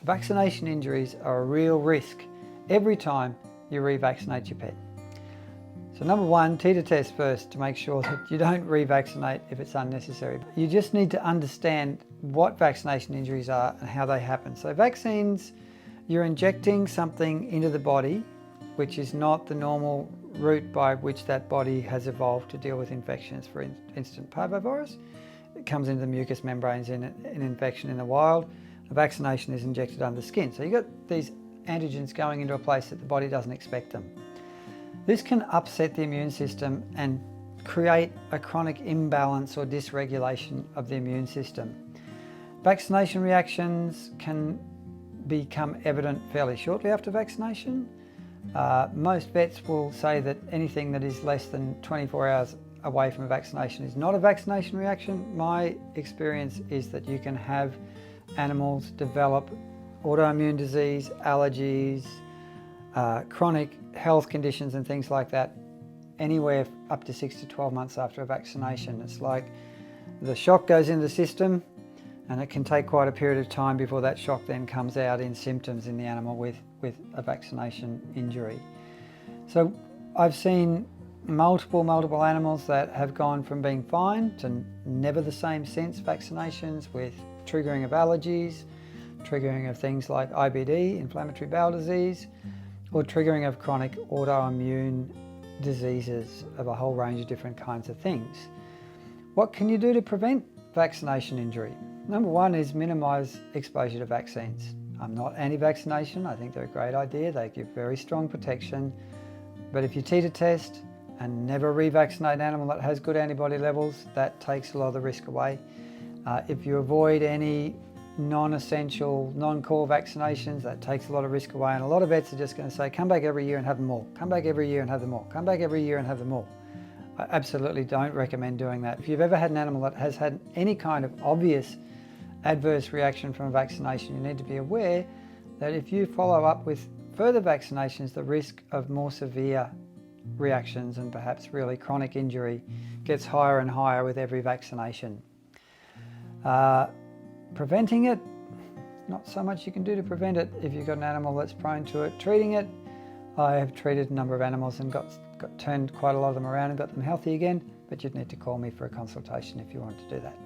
Vaccination injuries are a real risk every time you revaccinate your pet. So number one, titer test first to make sure that you don't revaccinate if it's unnecessary. You just need to understand what vaccination injuries are and how they happen. So vaccines, you're injecting something into the body which is not the normal route by which that body has evolved to deal with infections. For instance, parvovirus, it comes into the mucous membranes in an infection in the wild. A vaccination is injected under the skin. So you've got these antigens going into a place that the body doesn't expect them. This can upset the immune system and create a chronic imbalance or dysregulation of the immune system. Vaccination reactions can become evident fairly shortly after vaccination. Most vets will say that anything that is less than 24 hours away from a vaccination is not a vaccination reaction. My experience is that you can have animals develop autoimmune disease, allergies, chronic health conditions and things like that anywhere up to 6 to 12 months after a vaccination. It's like the shock goes into the system and it can take quite a period of time before that shock then comes out in symptoms in the animal with a vaccination injury. So I've seen multiple animals that have gone from being fine to never the same since vaccinations, with triggering of allergies, triggering of things like IBD, inflammatory bowel disease, or triggering of chronic autoimmune diseases of a whole range of different kinds of things. What can you do to prevent vaccination injury? Number one is minimise exposure to vaccines. I'm not anti-vaccination. I think they're a great idea. They give very strong protection. But if you titer test and never revaccinate an animal that has good antibody levels, that takes a lot of the risk away. If you avoid any non-essential, non-core vaccinations, that takes a lot of risk away. And a lot of vets are just going to say, come back every year and have them all. Come back every year and have them all. Come back every year and have them all. I absolutely don't recommend doing that. If you've ever had an animal that has had any kind of obvious adverse reaction from a vaccination, you need to be aware that if you follow up with further vaccinations, the risk of more severe reactions and perhaps really chronic injury gets higher and higher with every vaccination. Preventing it, not so much you can do to prevent it if you've got an animal that's prone to it. Treating it, I have treated a number of animals and got turned quite a lot of them around and got them healthy again, but you'd need to call me for a consultation if you want to do that.